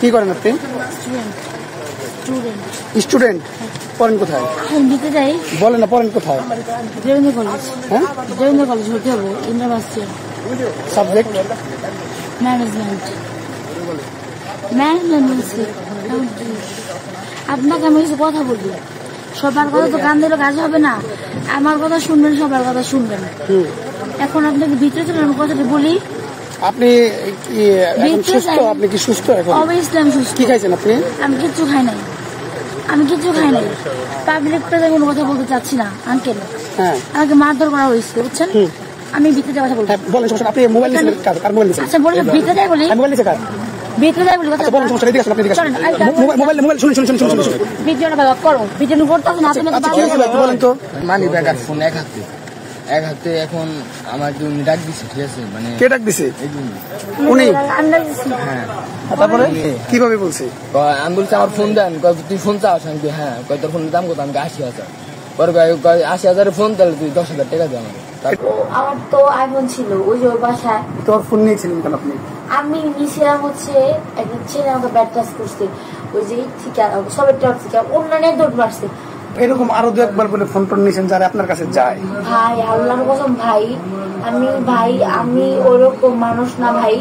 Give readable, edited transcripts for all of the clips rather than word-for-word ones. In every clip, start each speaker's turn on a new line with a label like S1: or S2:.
S1: কি করেন আপনি? স্টুডেন্ট। পড়েন কোথায়? বলেন না, পড়েন কোথায়?
S2: জয়ন্ত কলেজ।
S1: হ্যাঁ,
S2: জয়ন্ত কলেজ হতে হবে। ইউনিভার্সিটি।
S1: Subject
S2: management. আপনাকে আমি কিছু কথা বলবো, সবার কথা তো কান দিলে কাজ হবে না। আমার কথা শুনবেন, সবার কথা শুনবেন। এখন আপনাকে ভিতরে চলে আমি কথাটা বলি।
S1: আপনি সুস্থ? আপনি কি সুস্থ এখন?
S2: অবশ্যই আমি সুস্থ।
S1: কি খাইছেন আপনি?
S2: আমি কিচ্ছু খাই নাই। পাবলিক প্লেসে কোনো কথা বলতে চাচ্ছি না আঙ্কেল।
S1: হ্যাঁ,
S2: আমাকে মারধর করা হয়েছে, বুঝছেন? আমি ভিতরে কথা বলবো।
S1: বলেন, সমস্যা। আপনি মোবাইল নিয়েছেন? কার মোবাইল নিয়েছেন?
S2: আচ্ছা বলুন, ভিতরে যাই বলি।
S1: মোবাইল নিয়েছে কার?
S2: ভিতরে যাই বলি কথা
S1: বলেন, সমস্যা। এদিকে আসুন, আপনি এদিকে আসুন। মোবাইল শুনুন।
S2: ভিডিওটা ভালো করো। ভিডিও করতে না তুমি
S1: বলেন তো।
S3: মানি ব্যাগ আর ফোন এক হাতে এখন আমার জন্য ডাক দিছে, ঠিক আছে? মানে
S1: কে ডাক দিছে?
S2: উনি।
S3: হ্যাঁ,
S1: তারপরে কিভাবে বলছে?
S3: আমি বলছি আমার ফোন দেন। তুই ফোন চাস? আমি হ্যাঁ। তোর ফোনের দাম কত? আমি 80,000। পরে 80,000 ফোন, তাহলে তুই 10,000 টাকা দে আমাকে।
S2: আমার তো আইফোন ছিল ওই যে ওর বাসায়।
S1: তোর ফোন নিয়েছিলেন কেন আপনি?
S2: আমি নিয়েছিলাম হচ্ছে একজন ছেলে আমাকে ব্যাড টাচ করছে, ওই যে ঠিকা সবের টাচ থেকে অন্যান্য দৌড় মারছে।
S1: এরকম আরো দু একবার বলে ফোন টোন নিয়েছেন যারা আপনার কাছে যায়?
S2: ভাই আল্লাহর কসম ভাই, আমি ওরকম মানুষ না ভাই।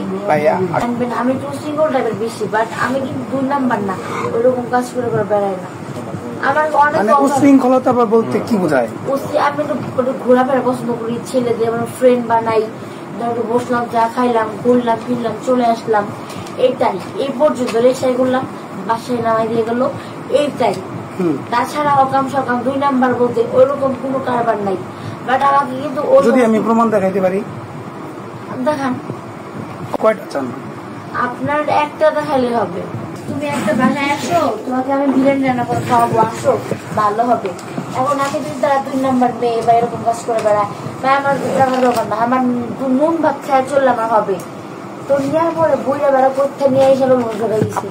S2: আমি টু সিঙ্গল টাইপের বেশি, বাট আমি কিন্তু 2 নাম্বার না, ওইরকম কাজ করে বেড়াই না। আমার অনেক
S1: উশৃঙ্খলতা বলতে কি বোঝায়?
S2: আমি একটু ঘোরাফেরা পছন্দ করি, ছেলেদের আমার ফ্রেন্ড বানাই, ধরো বসলাম, চা খাইলাম, ঘুরলাম ফিরলাম, চলে আসলাম, এইটাই। এই পর্যন্ত রেসাই করলাম, বাসায় নামাই দিয়ে গেল, এইটাই। তাছাড়া অকাম সকাম 2 নাম্বার বলতে ওইরকম কোনো কারবার নাই। বাট আমাকে কিন্তু
S1: যদি আমি প্রমাণ দেখাইতে পারি?
S2: দেখান।
S1: কয়টা চান?
S2: আপনার একটা দেখালে হবে। তুমি একটা বাসায় আসো, তোমাকে আমি বিরিয়ানি রান্না করে খাওয়াবো, আসো, ভালো হবে। এখন আগে যদি তারা 2 নাম্বার মেয়ে বা এরকম কাজ করে বেড়ায়, বা আমার টাকার দোকান না, আমার নুন ভাত খায় চললে আমার হবে। তো নেওয়ার পরে বইরা বেড়া করতে নিয়ে এসে মনে করে দিচ্ছি।